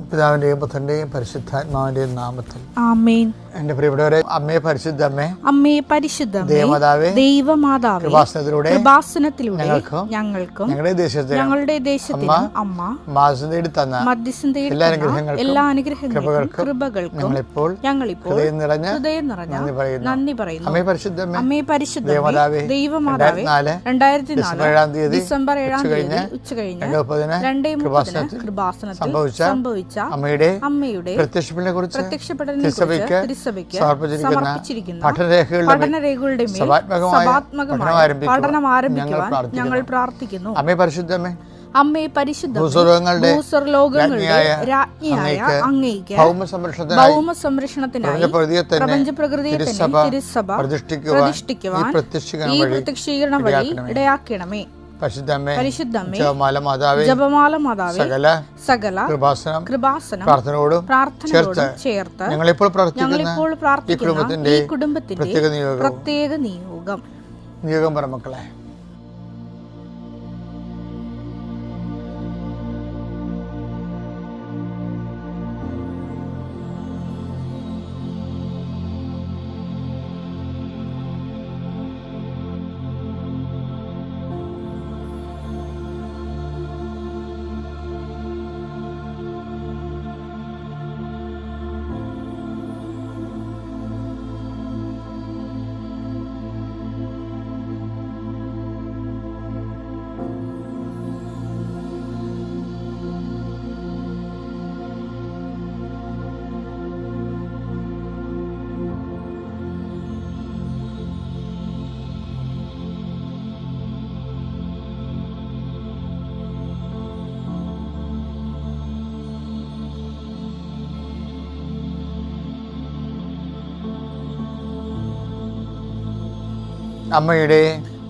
പിതാവിന്റെയും പുത്രന്റെയും പരിശുദ്ധാത്മാവിന്റെയും നാമത്തിൽ ആമേൻ. എന്റെ പ്രിയപ്പെട്ടവരെ, അമ്മേ പരിശുദ്ധമ്മേ, അമ്മേ പരിശുദ്ധമേ, ദേവമാതാവേ, ദൈവമാതാവേ, കൃപാസനത്തിലൂടെ ഞങ്ങൾക്കും ഞങ്ങളുടെ ദേശത്തിനും അമ്മ മധ്യസ്ഥം തേടി തന്ന എല്ലാ അനുഗ്രഹങ്ങൾക്കും കൃപകൾക്കും ഞങ്ങളിപ്പോൾ ഹൃദയം നിറഞ്ഞ നന്ദി പറയുന്നു. അമ്മേ പരിശുദ്ധമ്മേ, അമ്മേ പരിശുദ്ധമേ, ദൈവമാതാവേ, 2004 ഡിസംബർ 7 ഉച്ചകഴിഞ്ഞ് 2:30 കൃപാസനത്തിൽ സംഭവിച്ച അമ്മയുടെ പ്രത്യക്ഷപ്പെടലിനെ കുറിച്ച് സമർപ്പിച്ചിരിക്കുന്ന പഠനരേഖകളുടെ മേൽ സഭാത്മകമായ പഠനം ആരംഭിക്കുവാൻ ഞങ്ങൾ പ്രാർത്ഥിക്കുന്നു. അമ്മേ പരിശുദ്ധമേ, അമ്മേ പരിശുദ്ധമേ, ഭൂസ്വർലോകങ്ങളുടെ രാജ്ഞിയായ അങ്ങേയ്ക്ക് ഭൗമസംരക്ഷണത്തിനായി പ്രപഞ്ചപ്രകൃതിയെ തന്നെ തിരുസഭ പ്രതിഷ്ഠിക്കുവാൻ ഈ പ്രത്യക്ഷീകരണ വഴി ഇടയാക്കണമേ. പരിശുദ്ധമേ, ജപമാല മാതാവേ, സകല കൃപാസനം പ്രാർത്ഥനയോടും ചേർത്ത് ഞങ്ങളിപ്പോൾ പ്രാർത്ഥിക്കുന്ന ഈ കുടുംബത്തിന്റെ പ്രത്യേക നിയോഗം പറ മക്കളെ.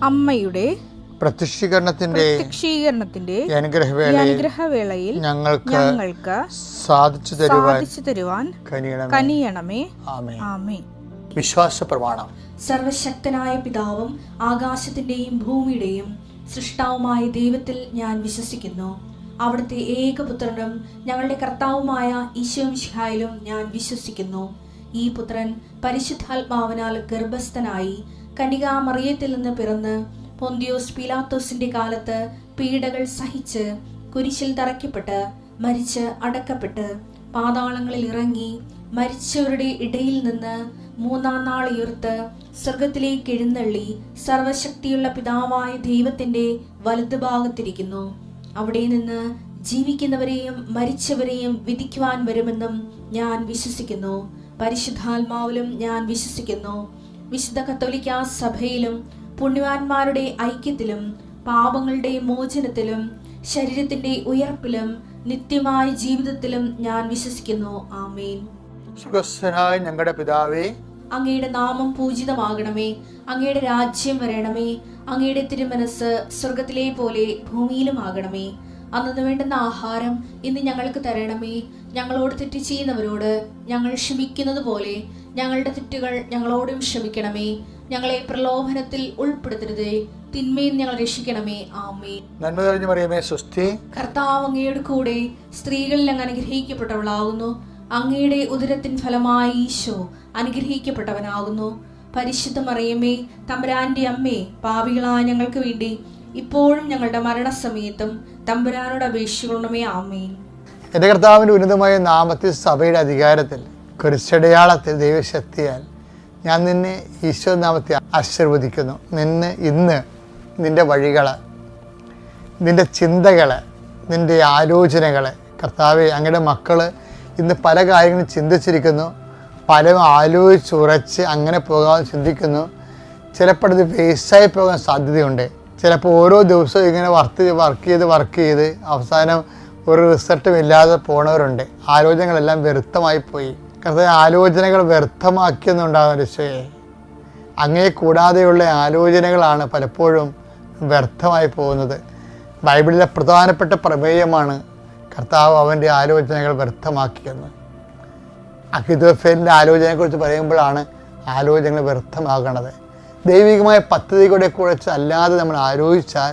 അമ്മയുടെ പ്രത്യക്ഷീകരണത്തിന്റെ അനുഗ്രഹവേളയിൽ ഞങ്ങൾക്ക് സാധിച്ചു തരുവാൻ കനിയണമേ. ആമേൻ. വിശ്വാസ പ്രമാണം. സർവശക്തനായ പിതാവും ആകാശത്തിന്റെയും ഭൂമിയുടെയും സൃഷ്ടാവുമായ ദൈവത്തിൽ ഞാൻ വിശ്വസിക്കുന്നു. അവിടുത്തെ ഏകപുത്രനും ഞങ്ങളുടെ കർത്താവുമായ ഈശോ മിശിഹായിലും ഞാൻ വിശ്വസിക്കുന്നു. ഈ പുത്രൻ പരിശുദ്ധാത്മാവിനാൽ ഗർഭസ്ഥനായി കന്യകാമറിയത്തിൽ നിന്ന് പിറന്ന് പൊന്തിയോസ് പീലാത്തോസിന്റെ കാലത്ത് പീഡകൾ സഹിച്ച് കുരിശിൽ തറയ്ക്കപ്പെട്ട് മരിച്ച് അടക്കപ്പെട്ട് പാതാളങ്ങളിൽ ഇറങ്ങി മരിച്ചവരുടെ ഇടയിൽ നിന്ന് 3-ാം നാൾ ഉയർത്ത് സ്വർഗത്തിലേക്ക് എഴുന്നള്ളി സർവശക്തിയുള്ള പിതാവായ ദൈവത്തിന്റെ വലതുഭാഗത്തിരിക്കുന്നു. അവിടെ നിന്ന് ജീവിക്കുന്നവരെയും മരിച്ചവരെയും വിധിക്കുവാൻ വരുമെന്നും ഞാൻ വിശ്വസിക്കുന്നു. പരിശുദ്ധാത്മാവിലും ഞാൻ വിശ്വസിക്കുന്നു. വിശുദ്ധ കത്തോലിക്കാ സഭയിലും പുണ്യവാന്മാരുടെ ഐക്യത്തിലും പാപങ്ങളുടെ മോചനത്തിലും ശരീരത്തിന്റെ ഉയർപ്പിലും നിത്യമായ ജീവിതത്തിലും ഞാൻ വിശ്വസിക്കുന്നു. ആമേൻ. സ്വർഗ്ഗസ്ഥനായ ഞങ്ങളുടെ പിതാവേ, അങ്ങയുടെ നാമം പൂജിതമാകണമേ. അങ്ങയുടെ രാജ്യം വരണമേ. അങ്ങയുടെ തിരുമനസ് സ്വർഗത്തിലെ പോലെ ഭൂമിയിലും ആകണമേ. അന്നു വേണ്ടുന്ന ആഹാരം ഇന്ന് ഞങ്ങൾക്ക് തരണമേ. ഞങ്ങളോട് തെറ്റ് ചെയ്യുന്നവരോട് ഞങ്ങൾ ക്ഷമിക്കുന്നത് പോലെ ഞങ്ങളുടെ തെറ്റുകൾ ഞങ്ങളോടും ക്ഷമിക്കണമേ. ഞങ്ങളെ പ്രലോഭനത്തിൽ ഉൾപ്പെടുത്തരുതേ, തിന്മയിൽ ഞങ്ങൾ രക്ഷിക്കണമേ. ആമേൻ. നന്മ നിറഞ്ഞ മറിയമേ, സ്വസ്തി. കർത്താവ് അങ്ങയുടെ കൂടെ സ്ത്രീകളിൽ അങ്ങ് അനുഗ്രഹിക്കപ്പെട്ടവളാകുന്നു. അങ്ങയുടെ ഉദരത്തിൻ ഫലമായി ഈശോ അനുഗ്രഹിക്കപ്പെട്ടവനാകുന്നു. പരിശുദ്ധ മറിയമേ, തമ്പുരാന്റെ അമ്മേ, പാപികളായ ഞങ്ങൾക്ക് വേണ്ടി ഇപ്പോഴും ഞങ്ങളുടെ മരണസമയത്തും തമ്പുരാനോട് അപേക്ഷിക്കണമേ. ആമേൻ. എന്റെ കർത്താവിന്റെ ഉന്നതമായ നാമത്തിൽ, സഭയുടെ അധികാരത്തിൽ, കുരിശടയാളത്തിൽ, ദൈവശക്തിയാൽ ഞാൻ നിന്നെ ഈശോ നാമത്തെ ആശീർവദിക്കുന്നു. ഇന്ന് നിന്റെ വഴികൾ, നിന്റെ ചിന്തകൾ, നിന്റെ ആലോചനകൾ, കർത്താവെ, അങ്ങയുടെ മക്കൾ ഇന്ന് പല കാര്യങ്ങളും ചിന്തിച്ചിരിക്കുന്നു. പലരും ആലോചിച്ചുറച്ച് അങ്ങനെ പോകാൻ ചിന്തിക്കുന്നു. ചിലപ്പോൾ ഇത് വേസ്റ്റായി പോകാൻ സാധ്യതയുണ്ട്. ചിലപ്പോൾ ഓരോ ദിവസവും ഇങ്ങനെ വർക്ക് ചെയ്ത് അവസാനം ഒരു റിസൾട്ടും ഇല്ലാതെ പോണവരുണ്ട്. ആലോചനകളെല്ലാം വ്യർത്ഥമായി പോയി. കർത്താവേ, ആലോചനകൾ വ്യർത്ഥമാക്കിയെന്നുണ്ടാകും ഈശോയെ. അങ്ങേ കൂടാതെയുള്ള ആലോചനകളാണ് പലപ്പോഴും വ്യർത്ഥമായി പോകുന്നത്. ബൈബിളിലെ പ്രധാനപ്പെട്ട പ്രമേയമാണ് കർത്താവ് അവൻ്റെ ആലോചനകൾ വ്യർത്ഥമാക്കിയെന്ന്. അഹിതോഫേലിൻ്റെ ആലോചനയെക്കുറിച്ച് പറയുമ്പോഴാണ് ആലോചനകൾ വ്യർത്ഥമാകണത്. ദൈവികമായ പദ്ധതികളെ കുറിച്ച് അല്ലാതെ നമ്മൾ ആലോചിച്ചാൽ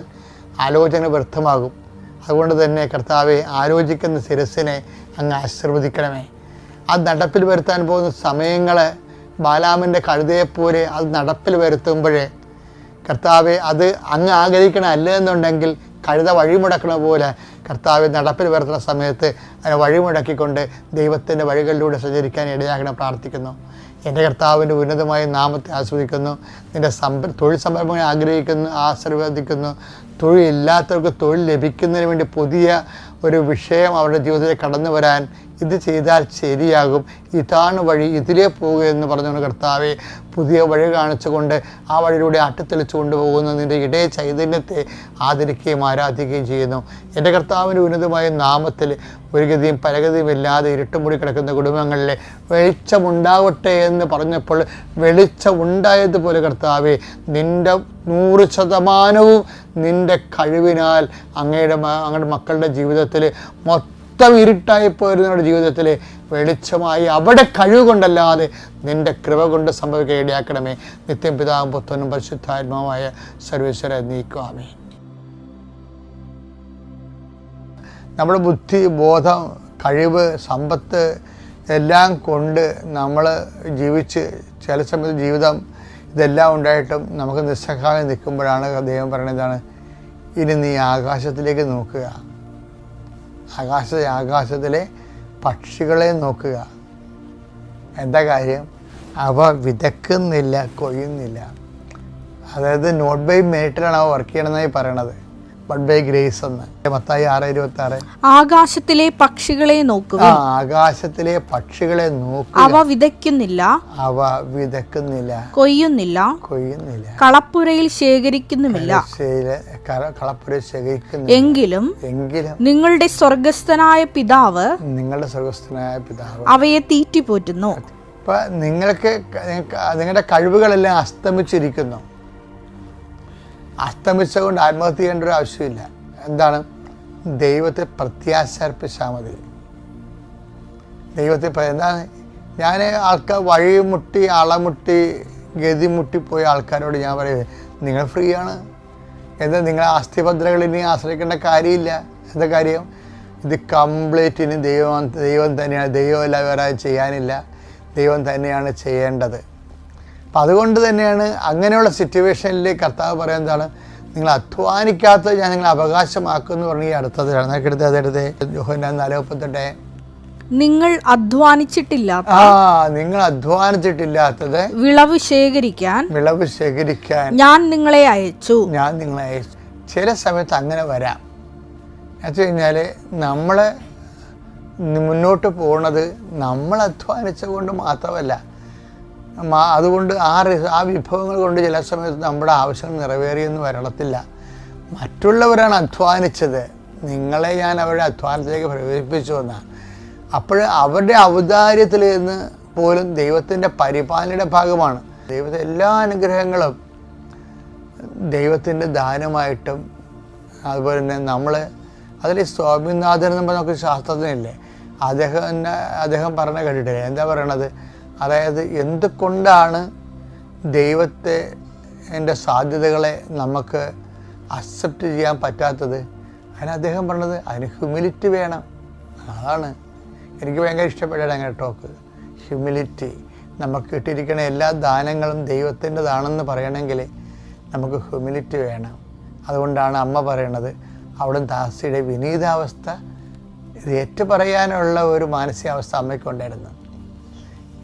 ആലോചനകൾ വ്യർത്ഥമാകും. അതുകൊണ്ട് തന്നെ കർത്താവെ, ആലോചിക്കുന്ന ശിരസിനെ അങ്ങ് ആശീർവദിക്കണമേ. അത് നടപ്പിൽ വരുത്താൻ പോകുന്ന സമയങ്ങൾ ബാലാമിൻ്റെ കഴുതയെപ്പോലെ അത് നടപ്പിൽ വരുത്തുമ്പോഴേ കർത്താവെ, അത് അങ്ങ് ആഗ്രഹിക്കണമല്ല എന്നുണ്ടെങ്കിൽ കഴുത വഴിമുടക്കണ പോലെ കർത്താവെ നടപ്പിൽ വരുത്തുന്ന സമയത്ത് അതിനെ വഴിമുടക്കിക്കൊണ്ട് ദൈവത്തിൻ്റെ വഴികളിലൂടെ സഞ്ചരിക്കാൻ ഇടയാക്കണം പ്രാർത്ഥിക്കുന്നു. എൻ്റെ കർത്താവിൻ്റെ ഉന്നതമായ നാമത്തെ ആസ്വദിക്കുന്നു. നിൻ്റെ തൊഴിൽ സംരംഭങ്ങൾ ആശീർവദിക്കുന്നു. തൊഴിലില്ലാത്തവർക്ക് തൊഴിൽ ലഭിക്കുന്നതിന് വേണ്ടി പുതിയ ഒരു വിഷയം അവരുടെ ജീവിതത്തിൽ കടന്നു വരാൻ ഇത് ചെയ്താൽ ശരിയാകും, ഇതാണ് വഴി, ഇതിലേ പോകുക എന്ന് പറഞ്ഞുകൊണ്ട് കർത്താവെ പുതിയ വഴി കാണിച്ചുകൊണ്ട് ആ വഴിയിലൂടെ അട്ടിത്തെളിച്ചു കൊണ്ടുപോകുന്ന നിൻ്റെ ഇടയ ചൈതന്യത്തെ ആദരിക്കുകയും ആരാധിക്കുകയും ചെയ്യുന്നു. എൻ്റെ കർത്താവിൻ്റെ ഉന്നതമായ നാമത്തിൽ ഒരു ഗതിയും പരഗതിയും ഇല്ലാതെ ഇരുട്ടുമുടി കിടക്കുന്ന കുടുംബങ്ങളിലെ വെളിച്ചമുണ്ടാവട്ടെ എന്ന് പറഞ്ഞപ്പോൾ വെളിച്ചമുണ്ടായതുപോലെ കർത്താവെ, നിൻ്റെ 100% നിൻ്റെ കഴിവിനാൽ അങ്ങയുടെ മക്കളുടെ ജീവിതത്തിൽ മൊത്തം ഇരുട്ടായിപ്പോയിരുന്നവരുടെ ജീവിതത്തിൽ വെളിച്ചമായി അവിടെ കഴിവ് കൊണ്ടല്ലാതെ നിൻ്റെ കൃപ കൊണ്ട് സംഭവിക്കാൻ ഇടയാക്കണമേ. നിത്യം പിതാവും പുത്രനും പരിശുദ്ധാത്മാവുമായ സർവേശ്വര നീക്കുവാമേ. നമ്മുടെ ബുദ്ധി, ബോധം, കഴിവ്, സമ്പത്ത് എല്ലാം കൊണ്ട് നമ്മൾ ജീവിച്ച് ചില സമയത്ത് ജീവിതം ഇതെല്ലാം ഉണ്ടായിട്ടും നമുക്ക് നിസ്സഹായം നിൽക്കുമ്പോഴാണ് ദൈവം പറയുന്നതാണ്, ഇനി നീ ആകാശത്തിലേക്ക് നോക്കുക, ആകാശത്തിലെ പക്ഷികളെ നോക്കുക. എന്താ കാര്യം? അവ വിതക്കുന്നില്ല, കൊയ്യുന്നില്ല. അതായത് നോട്ട് ബൈ മെറിറ്റിലാണ് അവ വർക്ക് ചെയ്യണമെന്നായി പറയണത്, ബട്ട് ബൈ ഗ്രേസ് എന്ന്. മത്തായി 6:26. ആകാശത്തിലെ പക്ഷികളെ നോക്കുക, ആകാശത്തിലെ പക്ഷികളെ നോക്കുക. അവ വിതയ്ക്കുന്നില്ല, കൊയ്യുന്നില്ല, കളപ്പുരയിൽ ശേഖരിക്കുന്നുമില്ല. എങ്കിലും നിങ്ങളുടെ സ്വർഗസ്ഥനായ പിതാവ് അവയെ തീറ്റിപ്പോറ്റുന്നു. ഇപ്പൊ നിങ്ങളുടെ കഴിവുകളെല്ലാം അസ്തമിച്ചിരിക്കുന്നു. അസ്തമിച്ചുകൊണ്ട് ആത്മഹത്യ ചെയ്യേണ്ട ഒരു ആവശ്യമില്ല. എന്താണ്? ദൈവത്തെ പ്രത്യാശർപ്പിച്ചാൽ മതി. ദൈവത്തെ എന്താണ്? ഞാൻ വഴിമുട്ടി, അളമുട്ടി, ഗതിമുട്ടിപ്പോയ ആൾക്കാരോട് ഞാൻ പറയുന്നത്, നിങ്ങൾ ഫ്രീ ആണ്. എന്താ, നിങ്ങൾ ആസ്തിഭദ്രകൾ ഇനി ആശ്രയിക്കേണ്ട കാര്യമില്ല. എന്താ കാര്യം? ഇത് കംപ്ലീറ്റ് ഇനി ദൈവം തന്നെയാണ്. ദൈവമല്ല വേറെ ചെയ്യാനില്ല, ദൈവം തന്നെയാണ് ചെയ്യേണ്ടത്. അപ്പം അതുകൊണ്ട് തന്നെയാണ് അങ്ങനെയുള്ള സിറ്റുവേഷനിൽ കർത്താവ് പറയുന്നതാണ്, നിങ്ങൾ അധ്വാനിക്കാത്തത് ഞാൻ നിങ്ങൾ അവകാശമാക്കുമെന്ന് പറഞ്ഞ് അടുത്തത് അതെടുത്ത് യോഹന്നാൻ 4:38. നിങ്ങൾ അധ്വാനിച്ചിട്ടില്ലാത്ത നിങ്ങൾ അധ്വാനിച്ചിട്ടില്ലാത്തത് വിളവ് ശേഖരിക്കാൻ ഞാൻ നിങ്ങളെ അയച്ചു. ചില സമയത്ത് അങ്ങനെ വരാം. എന്നുവെച്ച് കഴിഞ്ഞാൽ നമ്മൾ മുന്നോട്ട് പോകുന്നത് നമ്മൾ അധ്വാനിച്ച കൊണ്ട് മാത്രമല്ല. അതുകൊണ്ട് ആ വിഭവങ്ങൾ കൊണ്ട് ചില സമയത്ത് നമ്മുടെ ആവശ്യങ്ങൾ നിറവേറിയെന്ന് വരത്തില്ല. മറ്റുള്ളവരാണ് അധ്വാനിച്ചത്, നിങ്ങളെ ഞാൻ അവരുടെ അധ്വാനത്തിലേക്ക് പ്രവേശിപ്പിച്ചു എന്നാണ്. അപ്പോൾ അവരുടെ ഔദാര്യത്തിൽ നിന്ന് പോലും ദൈവത്തിൻ്റെ പരിപാലനയുടെ ഭാഗമാണ്. ദൈവത്തെ എല്ലാ അനുഗ്രഹങ്ങളും ദൈവത്തിൻ്റെ ദാനമായിട്ടും, അതുപോലെ തന്നെ നമ്മൾ അതിൽ സ്വാമിനാഥൻ എന്ന് പറഞ്ഞ ശാസ്ത്രജ്ഞനില്ലേ, അദ്ദേഹം പറഞ്ഞ കേട്ടിട്ടില്ലേ? എന്താ പറയണത്? അതായത് എന്തുകൊണ്ടാണ് ദൈവത്തെ എൻ്റെ സാധ്യതകളെ നമുക്ക് അക്സെപ്റ്റ് ചെയ്യാൻ പറ്റാത്തത്? അതിന് അദ്ദേഹം പറഞ്ഞത് അതിന് ഹ്യൂമിലിറ്റി വേണം. അതാണ് എനിക്ക് ഭയങ്കര ഇഷ്ടപ്പെട്ടത് അങ്ങനെ ടോക്ക്. ഹ്യൂമിലിറ്റി. നമുക്ക് കിട്ടിയിരിക്കുന്ന എല്ലാ ദാനങ്ങളും ദൈവത്തിൻ്റെതാണെന്ന് പറയണമെങ്കിൽ നമുക്ക് ഹ്യൂമിലിറ്റി വേണം. അതുകൊണ്ടാണ് അമ്മ പറയണത്, അവിടെ ദാസിയുടെ വിനീതാവസ്ഥ ഇത് ഏറ്റുപറയാനുള്ള ഒരു മാനസികാവസ്ഥ അമ്മയ്ക്കുണ്ടായിരുന്നു.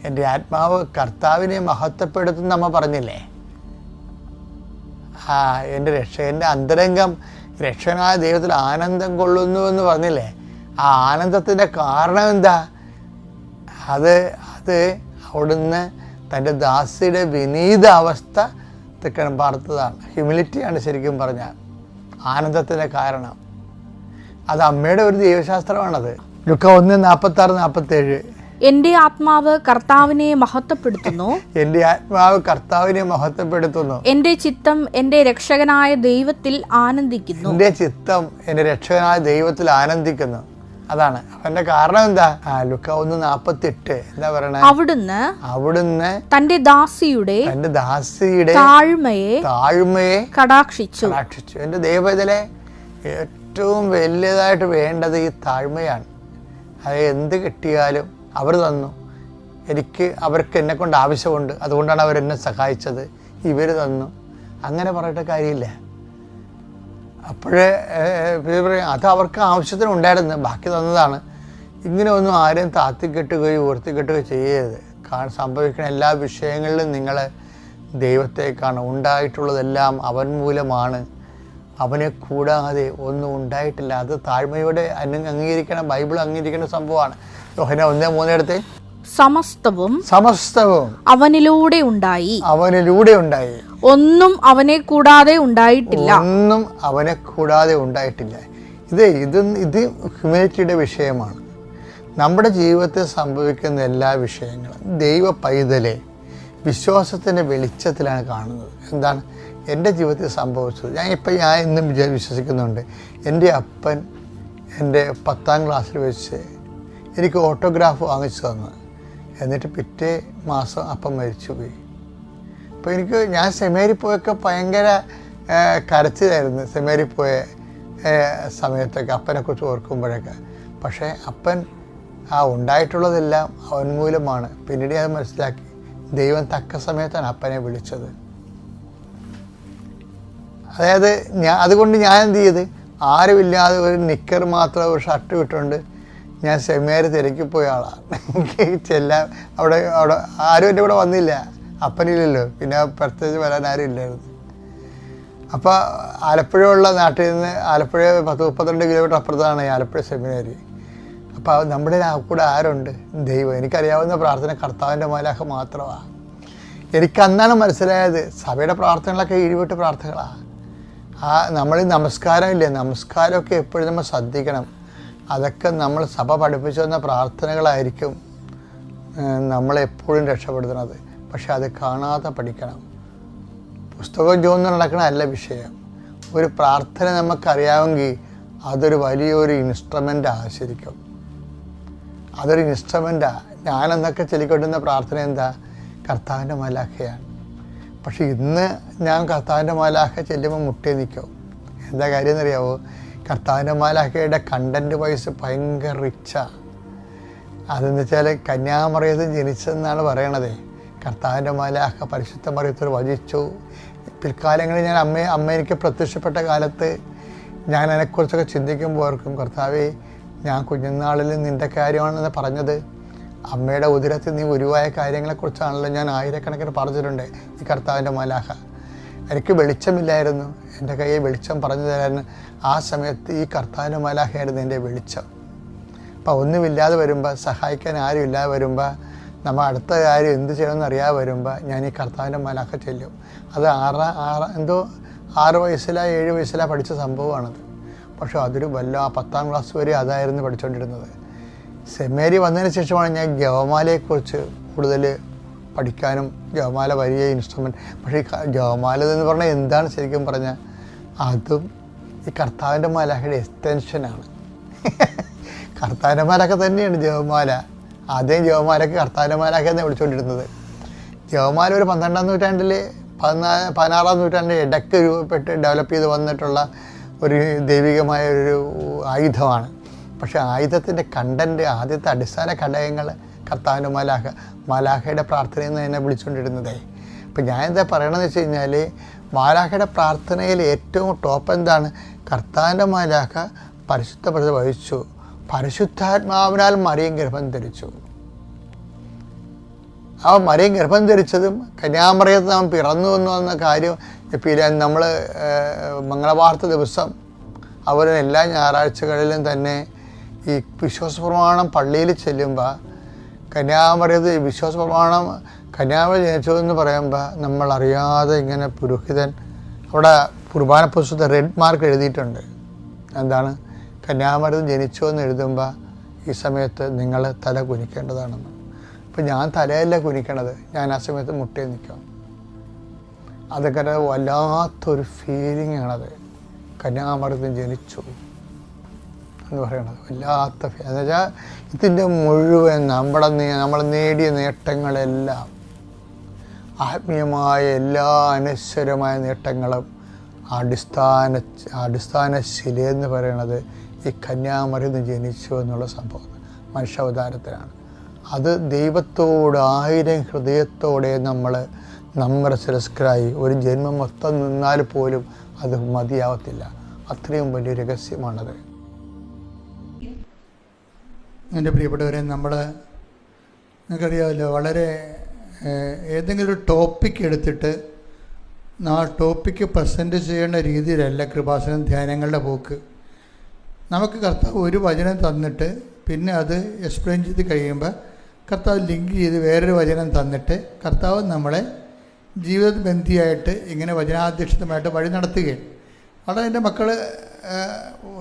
എൻ്റെ ആത്മാവ് കർത്താവിനെ മഹത്വപ്പെടുത്തുന്ന അമ്മ പറഞ്ഞില്ലേ, എൻ്റെ അന്തരംഗം രക്ഷകനായ ദൈവത്തിൽ ആനന്ദം കൊള്ളുന്നു എന്ന് പറഞ്ഞില്ലേ. ആ ആനന്ദത്തിൻ്റെ കാരണം എന്താ? അത് അവിടുന്ന് തൻ്റെ ദാസിയുടെ വിനീത അവസ്ഥ തെക്കണം പാർത്തതാണ്. ഹ്യൂമിലിറ്റിയാണ് ശരിക്കും പറഞ്ഞാൽ ആനന്ദത്തിൻ്റെ കാരണം. അത് അമ്മയുടെ ഒരു ദൈവശാസ്ത്രമാണത്. ലുക്ക 1:46-47. എന്റെ ആത്മാവ് കർത്താവിനെ മഹത്വപ്പെടുത്തുന്നു, എന്റെ ചിത്തം എന്റെ രക്ഷകനായ ദൈവത്തിൽ ആനന്ദിക്കുന്നു. അതാണ് അവന്റെ കാരണം. എന്താ? ലുക്ക 1:48 എന്താ പറയണേ? അവിടുന്ന് തന്റെ ദാസിയുടെ താഴ്മയെ കടാക്ഷിച്ചു. കടാക്ഷിച്ചു. എന്റെ ദൈവത്തിലെ ഏറ്റവും വലിയതായിട്ട് വേണ്ടത് ഈ താഴ്മയാണ്. അത് എന്ത് കിട്ടിയാലും അവർ തന്നു, അവർക്ക് എന്നെ കൊണ്ട് ആവശ്യമുണ്ട്, അതുകൊണ്ടാണ് അവരെന്നെ സഹായിച്ചത്, ഇവർ തന്നു, അങ്ങനെ പറയേണ്ട കാര്യമില്ല. അപ്പോഴേ അത് അവർക്ക് ആവശ്യത്തിന് ഉണ്ടായിരുന്നു, ബാക്കി തന്നതാണ്. ഇങ്ങനെ ഒന്നും ആരെയും താത്തിക്കെട്ടുകയോ ഉയർത്തിക്കെട്ടുകയോ ചെയ്യരുത്. സംഭവിക്കുന്ന എല്ലാ വിഷയങ്ങളിലും നിങ്ങൾ ദൈവത്തേക്കാണ്. ഉണ്ടായിട്ടുള്ളതെല്ലാം അവൻ മൂലമാണ്, അവനെ കൂടാതെ ഒന്നും ഉണ്ടായിട്ടില്ല. അത് താഴ്മയോടെ അംഗീകരിക്കണം. ബൈബിൾ അംഗീകരിക്കുന്ന സംഭവമാണ്. യോഹന്നാൻ 1:3 സമസ്തവും അവനിലൂടെ ഉണ്ടായി, ഒന്നും അവനെ കൂടാതെ ഉണ്ടായിട്ടില്ല. ഇത് ഹ്യൂമാനിറ്റിയുടെ വിഷയമാണ്. നമ്മുടെ ജീവിതത്തിൽ സംഭവിക്കുന്ന എല്ലാ വിഷയങ്ങളും ദൈവ പൈതലെ വിശ്വാസത്തിൻ്റെ വെളിച്ചത്തിലാണ് കാണുന്നത്. എന്താണ് എൻ്റെ ജീവിതത്തിൽ സംഭവിച്ചത്? ഞാൻ ഇന്നും വിശ്വസിക്കുന്നുണ്ട്. എൻ്റെ അപ്പൻ എൻ്റെ 10ാം ക്ലാസ്സിൽ വെച്ച് എനിക്ക് ഓട്ടോഗ്രാഫ് വാങ്ങിച്ചു തന്നു. എന്നിട്ട് പിറ്റേ മാസം അപ്പം മരിച്ചുപോയി. അപ്പോൾ ഞാൻ സെമിനാരി പോയൊക്കെ ഭയങ്കര കരച്ചിലായിരുന്നു. സെമിനാരി പോയ സമയത്തൊക്കെ അപ്പനെക്കുറിച്ച് ഓർക്കുമ്പോഴൊക്കെ. പക്ഷേ അപ്പൻ ഉണ്ടായിട്ടുള്ളതെല്ലാം അവൻ മൂലമാണ്. പിന്നീട് അത് മനസ്സിലാക്കി. ദൈവം തക്ക സമയത്താണ് അപ്പനെ വിളിച്ചത്. അതായത് അതുകൊണ്ട് ഞാൻ എന്ത് ചെയ്ത്, ആരുമില്ലാതെ ഒരു നിക്കർ മാത്രം ഒരു ഷർട്ട് ഇട്ടുകൊണ്ട് ഞാൻ സെമിനാരി തിരക്കിപ്പോയ ആളാണ്. അവിടെ ആരും എൻ്റെ കൂടെ വന്നില്ല, അപ്പനില്ലല്ലോ, പിന്നെ പ്രത്യേകിച്ച് വരാൻ ആരും ഇല്ലായിരുന്നു. അപ്പോൾ ആലപ്പുഴയുള്ള നാട്ടിൽ നിന്ന് ആലപ്പുഴ 10-32 കിലോമീറ്റർ അപ്പുറത്താണ് ആലപ്പുഴ സെമിനാരി. അപ്പോൾ നമ്മുടെ കൂടെ ആരുണ്ട്? ദൈവം. എനിക്കറിയാവുന്ന പ്രാർത്ഥന കർത്താവിൻ്റെ മാലാഖ മാത്രമാണ്. എനിക്കന്നാണ് മനസ്സിലായത് സഭയുടെ പ്രാർത്ഥനകളൊക്കെ ഈടുവിട്ട് പ്രാർത്ഥനകളാണ്. നമ്മൾ നമസ്കാരമില്ലേ, നമസ്കാരമൊക്കെ എപ്പോഴും നമ്മൾ ശ്രദ്ധിക്കണം. അതൊക്കെ നമ്മൾ സഭ പഠിപ്പിച്ചു തന്ന പ്രാർത്ഥനകളായിരിക്കും നമ്മളെപ്പോഴും രക്ഷപ്പെടുത്തുന്നത്. പക്ഷെ അത് കാണാതെ പഠിക്കണം. പുസ്തകം ചോദിച്ച് നടക്കണമല്ല വിഷയം. ഒരു പ്രാർത്ഥന നമുക്കറിയാമെങ്കിൽ അതൊരു വലിയൊരു ഇൻസ്ട്രുമെൻ്റാണ്. ശരിക്കും അതൊരു ഇൻസ്ട്രുമെൻ്റാണ്. ഞാനെന്നൊക്കെ ചൊല്ലിക്കൊണ്ടിരുന്ന പ്രാർത്ഥന എന്താ? കർത്താവിൻ്റെ മാലാഖയാണ്. പക്ഷെ ഇന്ന് ഞാൻ കർത്താവിൻ്റെ മാലാഖ ചെല്ലുമ്പോൾ മുട്ടേ നിൽക്കും. എന്താ കാര്യം എന്നറിയാവോ? കർത്താവിൻ്റെ മാലാഖയുടെ കണ്ടൻറ്റ് വൈസ് ഭയങ്കര റിച്ചാണ്. അതെന്ന് വെച്ചാൽ കന്യാമറിയത്തിൽ ജനിച്ചതെന്നാണ് പറയണത്. കർത്താവിൻ്റെ മാലാഖ പരിശുദ്ധ മറിയത്തിൽ വചിച്ചു. പിൽക്കാലങ്ങളിൽ ഞാൻ അമ്മ എനിക്ക് പ്രത്യക്ഷപ്പെട്ട കാലത്ത് ഞാൻ അതിനെക്കുറിച്ചൊക്കെ ചിന്തിക്കുമ്പോൾ ഓർക്കും, കർത്താവേ, ഞാൻ കുഞ്ഞുനാളിൽ നിൻ്റെ കാര്യമാണെന്ന് പറഞ്ഞത്. അമ്മയുടെ ഉദരത്തിൽ നീ ഉരുവായ കാര്യങ്ങളെക്കുറിച്ചാണല്ലോ ഞാൻ ആയിരക്കണക്കിന് പറഞ്ഞിട്ടുണ്ട്. ഈ കർത്താവിൻ്റെ മാലാഖ എനിക്ക് വെളിച്ചമില്ലായിരുന്നു, എൻ്റെ കയ്യിൽ വെളിച്ചം പറഞ്ഞു തരാൻ ആ സമയത്ത് ഈ കർത്താവിൻ്റെ മാലാഖയായിരുന്നു എൻ്റെ വെളിച്ചം. അപ്പോൾ ഒന്നുമില്ലാതെ വരുമ്പോൾ, സഹായിക്കാൻ ആരും ഇല്ലാതെ വരുമ്പോൾ, നമ്മൾ അടുത്ത കാര്യം എന്ത് ചെയ്യണമെന്ന് അറിയാതെ വരുമ്പോൾ ഞാൻ ഈ കർത്താവിൻ്റെ മാലാഖ ചെല്ലും. അത് 6 വയസ്സിലോ 7 വയസ്സിലോ പഠിച്ച സംഭവമാണത്. പക്ഷേ അതൊരു 10ാം ക്ലാസ് വരെ അതായിരുന്നു പഠിച്ചുകൊണ്ടിരുന്നത്. സെമിനാരി വന്നതിന് ശേഷമാണ് ഞാൻ ജപമാലയെക്കുറിച്ച് കൂടുതൽ പഠിക്കാനും, ജപമാല വലിയ ഇൻസ്ട്രുമെൻറ്റ്. പക്ഷേ ഈ ജപമാല എന്ന് പറഞ്ഞാൽ എന്താണ് ശരിക്കും പറഞ്ഞാൽ? അതും ഈ കർത്താവിൻ്റെ മാലാഖയുടെ എക്സ്റ്റൻഷനാണ്. കർത്താവിൻ്റെ മാലാഖ തന്നെയാണ് ജപമാല. ആദ്യം ജപമാലയ്ക്ക് കർത്താവിൻ്റെ മാലാഖ എന്നാണ് വിളിച്ചുകൊണ്ടിരുന്നത്. ജപമാല ഒരു 12ാം നൂറ്റാണ്ടിൽ 16ാം നൂറ്റാണ്ടിൽ ഇടയ്ക്ക് രൂപപ്പെട്ട് ഡെവലപ്പ് ചെയ്ത് വന്നിട്ടുള്ള ഒരു ദൈവികമായ ഒരു ആയുധമാണ്. പക്ഷേ ആയുധത്തിൻ്റെ കണ്ടൻറ്റ്, ആദ്യത്തെ അടിസ്ഥാന ഘടകങ്ങൾ കർത്താവിൻ്റെ മാലാഖയുടെ പ്രാർത്ഥനയെന്ന് തന്നെ വിളിച്ചുകൊണ്ടിരുന്നത്. അപ്പം ഞാൻ എന്താ പറയണമെന്ന് വെച്ച് കഴിഞ്ഞാൽ, മാലാഖയുടെ പ്രാർത്ഥനയിൽ ഏറ്റവും ടോപ്പ് എന്താണ്? കർത്താവിൻ്റെ മാലാഖ പരിശുദ്ധ വഹിച്ചു, പരിശുദ്ധാത്മാവിനാൽ മറിയം ഗർഭം ധരിച്ചു. ആ മറിയം ഗർഭം ധരിച്ചതും കന്യാമറിയത്ത് നാം പിറന്നു എന്ന കാര്യം നമ്മൾ മംഗളവാർത്ത ദിവസം അവർ എല്ലാ ഞായറാഴ്ചകളിലും തന്നെ ഈ വിശ്വാസപ്രമാണം പള്ളിയിൽ ചെല്ലുമ്പോൾ കന്യാമറിയത്ത് വിശ്വാസപ്രമാണം കന്യാമറി ജനിച്ചു എന്ന് പറയുമ്പോൾ നമ്മളറിയാതെ ഇങ്ങനെ പുരോഹിതൻ അവിടെ കുർബാന പുസ്തകത്തിൽ റെഡ് മാർക്ക് എഴുതിയിട്ടുണ്ട്. എന്താണ്? കന്യാമറിയത്ത് ജനിച്ചു എന്ന് എഴുതുമ്പോൾ ഈ സമയത്ത് നിങ്ങൾ തല കുനിക്കേണ്ടതാണെന്ന്. അപ്പം ഞാൻ തലയല്ല കുനിക്കണത്, ഞാൻ ആ സമയത്ത് മുട്ടേ നിൽക്കാം. അതൊക്കെ വല്ലാത്തൊരു ഫീലിംഗ് ആണത്. കന്യാമറിയത്തിൽ ജനിച്ചു എന്ന് പറയണത് വല്ലാത്ത എന്ന് വെച്ചാൽ ഇതിൻ്റെ മുഴുവൻ നമ്മൾ നേടിയ നേട്ടങ്ങളെല്ലാം, ആത്മീയമായ എല്ലാ അനശ്വരമായ നേട്ടങ്ങളും അടിസ്ഥാന ശിലയെന്ന് പറയുന്നത് ഈ കന്യാമറിയിൽ നിന്ന് ജനിച്ചു എന്നുള്ള സംഭവം മനുഷ്യാവതാരത്തിലാണ്. അത് ദൈവത്തോട് 1000 ഹൃദയത്തോടെ നമ്മുടെ ശിരസ്കരായി ഒരു ജന്മം മൊത്തം നിന്നാൽ പോലും അത് മതിയാവത്തില്ല. അത്രയും വലിയ രഹസ്യമാണത്. എൻ്റെ പ്രിയപ്പെട്ടവരെ, നിങ്ങൾക്കറിയാമല്ലോ, വളരെ ഏതെങ്കിലും ഒരു ടോപ്പിക് എടുത്തിട്ട് ആ ടോപ്പിക്ക് പ്രസൻറ്റ് ചെയ്യേണ്ട രീതിയിലല്ല കൃപാസനം ധ്യാനങ്ങളുടെ പോക്ക്. നമുക്ക് കർത്താവ് ഒരു വചനം തന്നിട്ട് പിന്നെ അത് എക്സ്പ്ലെയിൻ ചെയ്ത് കഴിയുമ്പോൾ കർത്താവ് ലിങ്ക് ചെയ്ത് വേറൊരു വചനം തന്നിട്ട് കർത്താവ് നമ്മളെ ജീവിതബന്ധിയായിട്ട് ഇങ്ങനെ വചനാധ്യക്ഷിതമായിട്ട് വഴി നടത്തുകയാണ്. അവിടെ എൻ്റെ മക്കൾ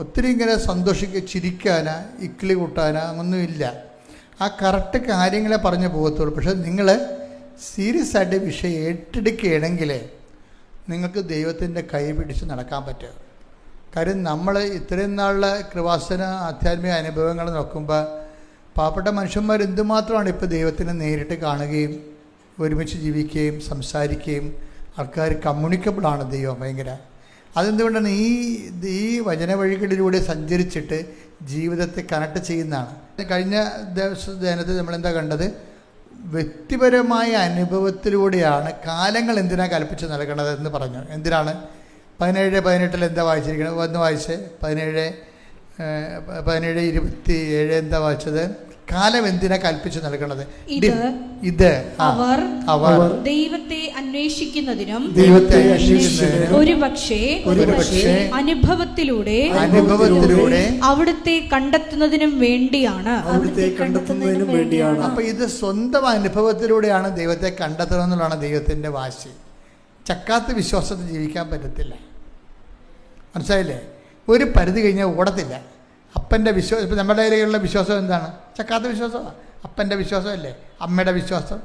ഒത്തിരി ഇങ്ങനെ ചിരിക്കാനാ ഇക്കിളി കൂട്ടാനാ ഒന്നുമില്ല. ആ കറക്റ്റ് കാര്യങ്ങളെ പറഞ്ഞു പോകത്തുള്ളൂ. പക്ഷേ നിങ്ങൾ സീരിയസ് ആയിട്ട് വിഷയം ഏറ്റെടുക്കുകയാണെങ്കിൽ നിങ്ങൾക്ക് ദൈവത്തിൻ്റെ കൈ പിടിച്ച് നടക്കാൻ പറ്റുക. കാര്യം നമ്മൾ ഇത്രയും നാളിലെ കൃപാസന ആധ്യാത്മിക അനുഭവങ്ങൾ നോക്കുമ്പോൾ പാവപ്പെട്ട മനുഷ്യന്മാർ എന്തുമാത്രമാണ് ഇപ്പോൾ ദൈവത്തിനെ നേരിട്ട് കാണുകയും ഒരുമിച്ച് ജീവിക്കുകയും സംസാരിക്കുകയും ആൾക്കാർ കമ്മ്യൂണിക്കബിളാണ് ദൈവം ഭയങ്കര. അതെന്തുകൊണ്ടാണ് ഈ വചന വഴികളിലൂടെ സഞ്ചരിച്ചിട്ട് ജീവിതത്തെ കണക്ട് ചെയ്യുന്നതാണ്. കഴിഞ്ഞ ധ്യാനത്തിൽ നമ്മളെന്താ കണ്ടത്? വ്യക്തിപരമായ അനുഭവത്തിലൂടെയാണ് കാലങ്ങൾ എന്തിനാണ് കൽപ്പിച്ച് നൽകേണ്ടത് എന്ന് പറഞ്ഞു. എന്തിനാണ്? 17:18 എന്താ വായിച്ചിരിക്കുന്നത്? ഒന്ന് വായിച്ച് 17:27 എന്താ വായിച്ചത്? കാലം എന്തിനാ കൽപ്പിച്ചു നൽകണത്? ഇത് അവർ ദൈവത്തെ അന്വേഷിക്കുന്നതിനും ഒരുപക്ഷേ അനുഭവത്തിലൂടെ അവിടുത്തെ കണ്ടെത്തുന്നതിനും വേണ്ടിയാണ്. അപ്പൊ ഇത് സ്വന്തം അനുഭവത്തിലൂടെയാണ് ദൈവത്തെ കണ്ടെത്തണം എന്നുള്ളതാണ് ദൈവത്തിന്റെ വാശി. ചക്കാത്ത വിശ്വാസത്തിൽ ജീവിക്കാൻ പറ്റത്തില്ല. മനസ്സിലായില്ലേ? ഒരു പരിധി കഴിഞ്ഞാൽ ഓടത്തില്ല. അപ്പൻ്റെ വിശ്വാസം, ഇപ്പം നമ്മുടെ കയ്യിലുള്ള വിശ്വാസം എന്താണ്? ചക്കാത്ത വിശ്വാസമാണ്. അപ്പൻ്റെ വിശ്വാസമല്ലേ? അമ്മയുടെ വിശ്വാസം,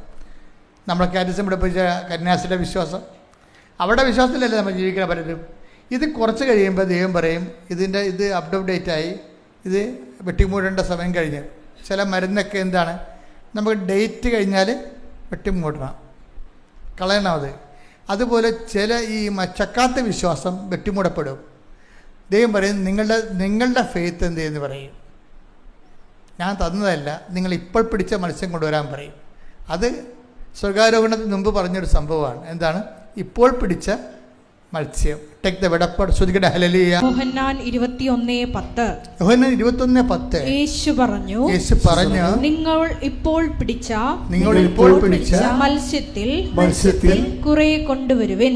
നമ്മളെ കാരിസം പഠിപ്പിച്ച കന്യാസിൻ്റെ വിശ്വാസം, അവിടെ വിശ്വാസത്തിലല്ലേ നമ്മൾ ജീവിക്കാൻ പലരും. ഇത് കുറച്ച് കഴിയുമ്പോൾ ദൈവം പറയും ഇത് അപ്ഡേറ്റായി, ഇത് വെട്ടിമൂടേണ്ട സമയം കഴിഞ്ഞ്. ചില മരുന്നൊക്കെ എന്താണ്, നമുക്ക് ഡേറ്റ് കഴിഞ്ഞാൽ വെട്ടിമൂടണം, കളയണം. അതുപോലെ ചില ഈ ചക്കാത്ത വിശ്വാസം വെട്ടിമൂടപ്പെടും. ദൈവം പറയും നിങ്ങളുടെ ഫെയ്ത്ത് എന്ത് ചെയ്യുമെന്ന് പറയും. ഞാൻ തന്നതല്ല, നിങ്ങൾ ഇപ്പോൾ പിടിച്ച മത്സ്യം കൊണ്ടുവരാൻ പറയും. അത് സ്വർഗാരോഹണത്തിന് മുമ്പ് പറഞ്ഞൊരു സംഭവമാണ്. എന്താണ്? ഇപ്പോൾ പിടിച്ച മത്സ്യം. ടേക്ക് ദ വെടപ്പാട്. ശ്രുതികട ഹല്ലേലൂയ. യോഹന്നാൻ 21:10 യേശു പറഞ്ഞു നിങ്ങൾ ഇപ്പോൾ പിടിച്ച മത്സ്യത്തിൽ കുറെ കൊണ്ടുവരുവിൻ.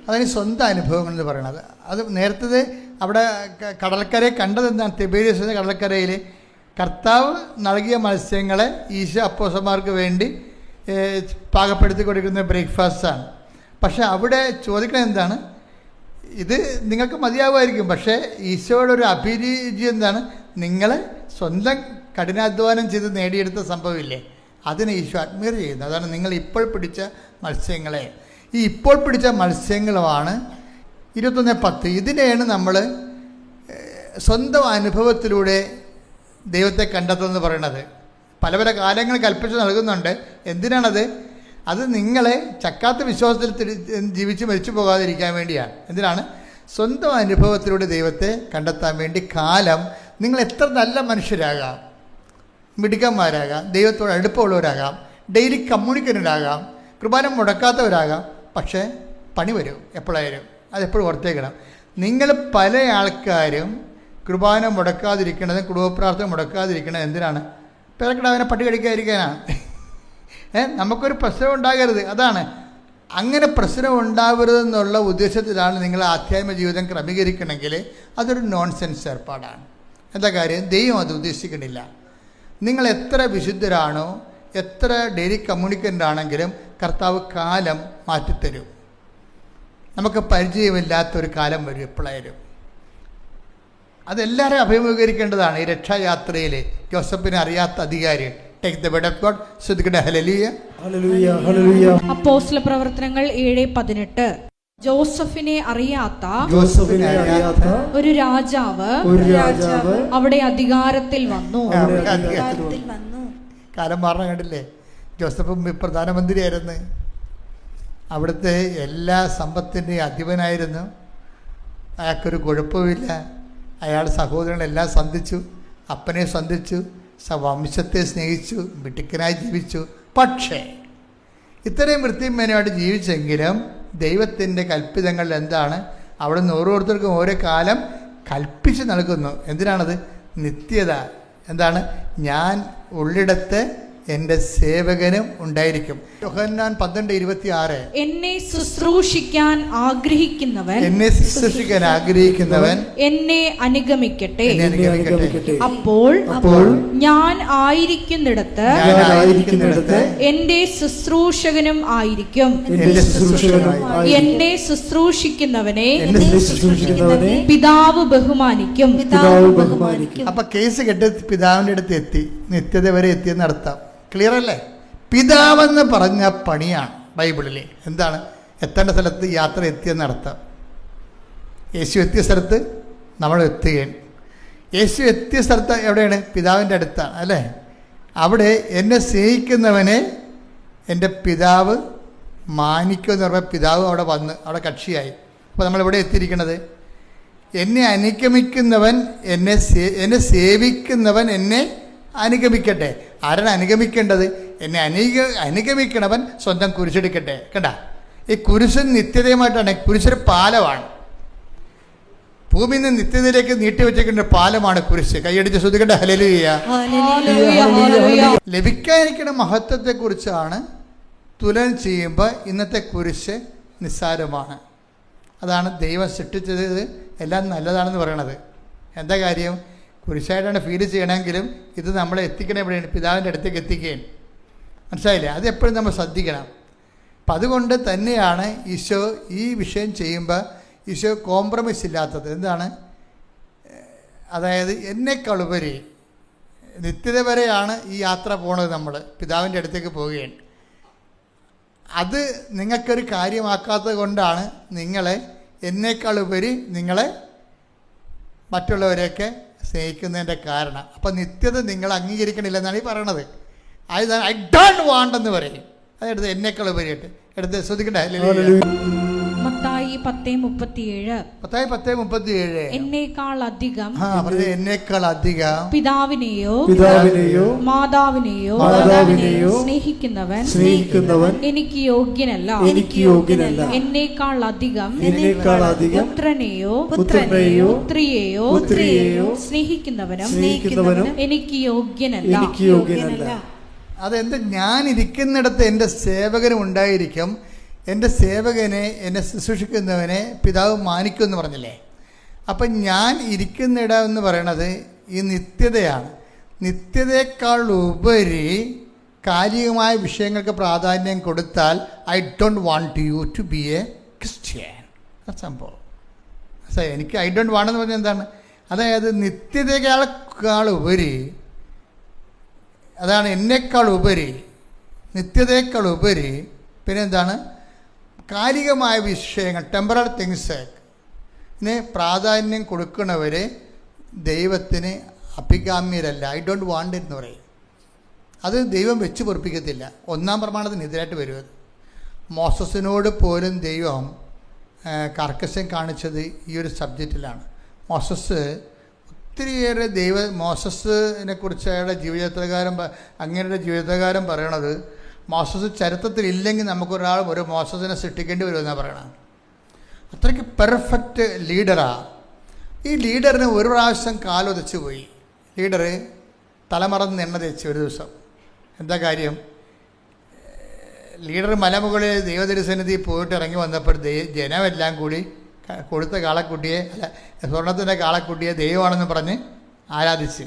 അതിന് സ്വന്തം അനുഭവങ്ങൾ എന്ന് പറയുന്നത്. അത് നേരത്തെ അവിടെ കടൽക്കരയെ കണ്ടത് എന്താണ്? തിബേരിയസ് എന്ന കടൽക്കരയിൽ കർത്താവ് നൽകിയ മത്സ്യങ്ങളെ ഈശോ അപ്പോസ്തലന്മാർക്ക് വേണ്ടി പാകപ്പെടുത്തി കൊടുക്കുന്ന ബ്രേക്ക്ഫാസ്റ്റാണ്. പക്ഷെ അവിടെ ചോദിക്കുന്നത് എന്താണ്? ഇത് നിങ്ങൾക്ക് മതിയാവുമായിരിക്കും, പക്ഷേ ഈശോയുടെ ഒരു അഭിരുചി എന്താണ്? നിങ്ങൾ സ്വന്തം കഠിനാധ്വാനം ചെയ്ത് നേടിയെടുത്ത സംഭവമില്ലേ, അതിനെ ഈശോ അഡ്മയർ ചെയ്യുന്നത്. അതാണ് നിങ്ങൾ ഇപ്പോൾ പിടിച്ച മത്സ്യങ്ങളെ. ഈ ഇപ്പോൾ പിടിച്ച മത്സ്യങ്ങളുമാണ് 21:10. ഇതിനെയാണ് നമ്മൾ സ്വന്തം അനുഭവത്തിലൂടെ ദൈവത്തെ കണ്ടെത്തുമെന്ന് പറയുന്നത്. പല പല കാലങ്ങൾ കൽപ്പിച്ച് നൽകുന്നുണ്ട്. എന്തിനാണത്? അത് നിങ്ങളെ ചക്കാത്ത വിശ്വാസത്തിൽ ജീവിച്ച് മരിച്ചു പോകാതിരിക്കാൻ വേണ്ടിയാണ്. എന്തിനാണ്? സ്വന്തം അനുഭവത്തിലൂടെ ദൈവത്തെ കണ്ടെത്താൻ വേണ്ടി. കാലം നിങ്ങൾ എത്ര നല്ല മനുഷ്യരാകാം, മിടുക്കന്മാരാകാം, ദൈവത്തോട് അടുപ്പമുള്ളവരാകാം, ഡെയിലി കമ്മ്യൂണിക്കേറ്റഡാകാം, കുർബാന മുടക്കാത്തവരാകാം, പക്ഷേ പണി വരും എപ്പോഴായാലും. അതെപ്പോഴും ഓർത്തേക്കണം. നിങ്ങൾ പല ആൾക്കാരും കുർബാന മുടക്കാതിരിക്കണതും കുടുംബപ്രാർത്ഥന മുടക്കാതിരിക്കണത് എന്തിനാണ്? പിറക്കിടാവിനെ പട്ടി കടിക്കാതിരിക്കാനാണ്. നമുക്കൊരു പ്രശ്നം ഉണ്ടാകരുത്. അതാണ്. അങ്ങനെ പ്രശ്നം ഉണ്ടാവരുതെന്നുള്ള ഉദ്ദേശത്തിലാണ് നിങ്ങൾ ആധ്യാത്മിക ജീവിതം ക്രമീകരിക്കണമെങ്കിൽ അതൊരു നോൺസെൻസ് ഏർപ്പാടാണ്. എന്താ കാര്യം? ദൈവം അത് ഉദ്ദേശിക്കണില്ല. നിങ്ങൾ എത്ര വിശുദ്ധരാണോ, എത്ര ഡെയിലി കമ്മ്യൂണിക്കൻ്റ് ആണെങ്കിലും കർത്താവ് കാലം മാറ്റിത്തരും. നമുക്ക് പരിചയമില്ലാത്തൊരു കാലം വരും എപ്പോഴായാലും. അതെല്ലാവരും അഭിമുഖീകരിക്കേണ്ടതാണ്. ഈ രക്ഷായാത്രയിൽ ജോസഫിനെ അറിയാത്ത അധികാരി. Take the word of God. ശ്രുതികട ഹല്ലേലൂയ. അപ്പോസ്തല പ്രവർത്തനങ്ങൾ 7:18. ജോസഫിനെ അറിയാത്ത ഒരു രാജാവ് അവിടെ അധികാരത്തിൽ വന്നു. കാലം മാറണം കണ്ടില്ലേ? ജോസഫ് പ്രധാനമന്ത്രിയായിരുന്നു. അവിടുത്തെ എല്ലാ സമ്പത്തിൻ്റെയും അധിപനായിരുന്നു. അയാൾക്കൊരു കുഴപ്പമില്ല. അയാൾ സഹോദരങ്ങളെല്ലാം സന്ധിച്ചു, അപ്പനെ സന്ധിച്ചു, വംശത്തെ സ്നേഹിച്ചു, മിടുക്കനായി ജീവിച്ചു. പക്ഷേ ഇത്രയും വൃത്തിമേനയായിട്ട് ജീവിച്ചെങ്കിലും ദൈവത്തിൻ്റെ കൽപ്പിതങ്ങളിൽ എന്താണ്? അവിടുന്ന് ഓരോരുത്തർക്കും ഓരോ കാലം കൽപ്പിച്ച് നൽകുന്നു. എന്തിനാണത്? നിത്യത. എന്താണ്? ഞാൻ ഉള്ളിടത്ത് എൻ്റെ സേവകനും ഉണ്ടായിരിക്കും. യോഹന്നാൻ 12:26. എന്നെ ശുശ്രൂഷിക്കാൻ ആഗ്രഹിക്കുന്നവൻ എന്നെ അനുഗമിക്കട്ടെ. അപ്പോൾ ഞാൻ ആയിരിക്കുന്നിടത്ത് എന്റെ ശുശ്രൂഷകനും ആയിരിക്കും. എന്നെ ശുശ്രൂഷിക്കുന്നവനെ പിതാവ് ബഹുമാനിക്കും. അപ്പൊ കേസ് കെട്ട് പിതാവിൻ്റെ അടുത്ത് എത്തി, നിത്യത വരെ എത്തിയെന്ന് അർത്ഥം. ക്ലിയർ അല്ലേ? പിതാവെന്ന് പറഞ്ഞ പണിയാണ് ബൈബിളിൽ. എന്താണ്? എത്തേണ്ട സ്ഥലത്ത് യാത്ര എത്തിയെന്ന് അർത്ഥം. യേശു എത്തിയ സ്ഥലത്ത് നമ്മൾ എത്തുകയാണ്. യേശു എത്തിയ സ്ഥലത്ത് എവിടെയാണ്? പിതാവിൻ്റെ അടുത്താണ് അല്ലേ? അവിടെ എന്നെ സ്നേഹിക്കുന്നവനെ എൻ്റെ പിതാവ് മാനിക്കുമെന്ന് പറഞ്ഞാൽ പിതാവ് അവിടെ വന്ന് അവിടെ കക്ഷിയായി. അപ്പോൾ നമ്മളിവിടെ എത്തിയിരിക്കുന്നത്, എന്നെ അനുഗമിക്കുന്നവൻ എന്നെ സേവിക്കുന്നവൻ എന്നെ അനുഗമിക്കട്ടെ. ആരാണ് അനുഗമിക്കേണ്ടത്? എന്നെ അനുഗമിക്കണവൻ സ്വന്തം കുരിശെടുക്കട്ടെ. കണ്ട, ഈ കുരിശൻ നിത്യതയുമായിട്ടാണ്. കുരിശൊരു പാലമാണ്. ഭൂമിയിൽ നിന്ന് നിത്യതയിലേക്ക് നീട്ടിവെച്ചിരിക്കുന്ന പാലമാണ് കുരിശ്. കൈയടിച്ച് ശ്രദ്ധിക്കട്ടെ. ഹല്ലേലൂയ. ലഭിക്കാനിരിക്കുന്ന മഹത്വത്തെക്കുറിച്ചാണ് തുലനം ചെയ്യുമ്പോൾ ഇന്നത്തെ കുരിശ് നിസ്സാരമാണ്. അതാണ് ദൈവം സൃഷ്ടിച്ചത് എല്ലാം നല്ലതാണെന്ന് പറയണത്. എന്താ കാര്യം? കുരിശായിട്ടാണ് ഫീൽ ചെയ്യണമെങ്കിലും ഇത് നമ്മളെ എത്തിക്കണം എവിടെയാണ്? പിതാവിൻ്റെ അടുത്തേക്ക് എത്തിക്കുകയാണ്. മനസ്സിലായില്ലേ? അതെപ്പോഴും നമ്മൾ ശ്രദ്ധിക്കണം. അപ്പം അതുകൊണ്ട് തന്നെയാണ് ഈശോ ഈ വിഷയം ചെയ്യുമ്പോൾ ഈശോ കോംപ്രമൈസ് ഇല്ലാത്തത്. എന്താണ്? അതായത് എന്നെക്കാളുപരി നിത്യത വരെയാണ് ഈ യാത്ര പോണത്. നമ്മൾ പിതാവിൻ്റെ അടുത്തേക്ക് പോവുകയാണ്. അത് നിങ്ങൾക്കൊരു കാര്യമാക്കാത്തത് കൊണ്ടാണ് എന്നേക്കാളുപരി നിങ്ങളെ മറ്റുള്ളവരെയൊക്കെ സ്നേഹിക്കുന്നതിൻ്റെ കാരണം. അപ്പം നിത്യത നിങ്ങൾ അംഗീകരിക്കണില്ലെന്നാണ് ഈ പറയണത്. അത് ഐ ഡോണ്ട് വാണ്ട് എന്ന് പറയും. അതെടുത്ത് എന്നേക്കാളുപരിയായിട്ട് എടുത്ത് ശ്രദ്ധിക്കട്ടെ. മത്തായി 10:37 എന്നേക്കാൾ അധികം പിതാവിനെയോ മാതാവിനെയോ സ്നേഹിക്കുന്നവൻ എനിക്ക് യോഗ്യനല്ല. എന്നേക്കാൾ അധികം പുത്രനെയോ പുത്രിയെയോ സ്നേഹിക്കുന്നവനും എനിക്ക് യോഗ്യനല്ല. അതെന്ത്? ഞാൻ ഇരിക്കുന്നിടത്ത് എൻ്റെ സേവകനും ഉണ്ടായിരിക്കും. എൻ്റെ സേവകനെ, എന്നെ ശുശ്രൂഷിക്കുന്നവനെ പിതാവ് മാനിക്കുമെന്ന് പറഞ്ഞില്ലേ? അപ്പം ഞാൻ ഇരിക്കുന്നിടം എന്ന് പറയണത് ഈ നിത്യതയാണ്. നിത്യതയേക്കാൾ ഉപരി കാലികമായ വിഷയങ്ങൾക്ക് പ്രാധാന്യം കൊടുത്താൽ I don't want you to be a Christian. സംഭവം എനിക്ക് ഐ ഡോണ്ട് വാണ്ട് എന്ന് പറഞ്ഞാൽ എന്താണ്? അതായത് നിത്യതയേക്കാൾ ഉപരി, അതാണ് എന്നേക്കാൾ ഉപരി, നിത്യതയേക്കാൾ ഉപരി പിന്നെന്താണ്? കാലികമായ വിഷയങ്ങൾ, ടെമ്പറൽ തിങ്സിന് പ്രാധാന്യം കൊടുക്കുന്നവർ ദൈവത്തിന് അഭികാമ്യരല്ല. ഐ ഡോണ്ട് വാണ്ട് എന്ന് പറയും. അത് ദൈവം വെച്ച് പൊറപ്പിക്കത്തില്ല. ഒന്നാം പ്രമാണത്തിന് എതിരായിട്ട് വരുന്നത്. മോസസിനോട് പോലും ദൈവം കർക്കശം കാണിച്ചത് ഈ ഒരു സബ്ജക്റ്റിലാണ്. മോസസ് ഒത്തിരിയേറെ മോസസിനെ കുറിച്ച് അയാളുടെ അങ്ങനെയുള്ള ജീവിതകാരം പറയണത്, മോസസ് ചരിത്രത്തിൽ ഇല്ലെങ്കിൽ നമുക്കൊരാൾ ഒരു മോസസിനെ സൃഷ്ടിക്കേണ്ടി വരുമെന്നാണ് പറയണത്. അത്രയ്ക്ക് പെർഫെക്റ്റ് ലീഡറാണ്. ഈ ലീഡറിന് ഒരു പ്രാവശ്യം കാലൊതച്ചു പോയി. ലീഡർ തലമറന്ന് എണ്ണ തേച്ച് ഒരു ദിവസം. എന്താ കാര്യം? ലീഡർ മലമുകളിൽ ദൈവതിരുസന്നിധി പോയിട്ട് ഇറങ്ങി വന്നപ്പോൾ ജനമെല്ലാം കൂടി കൊടുത്ത കാളക്കുട്ടിയെ, സ്വർണത്തിൻ്റെ കാളക്കുട്ടിയെ ദൈവമാണെന്ന് പറഞ്ഞ് ആരാധിച്ച്.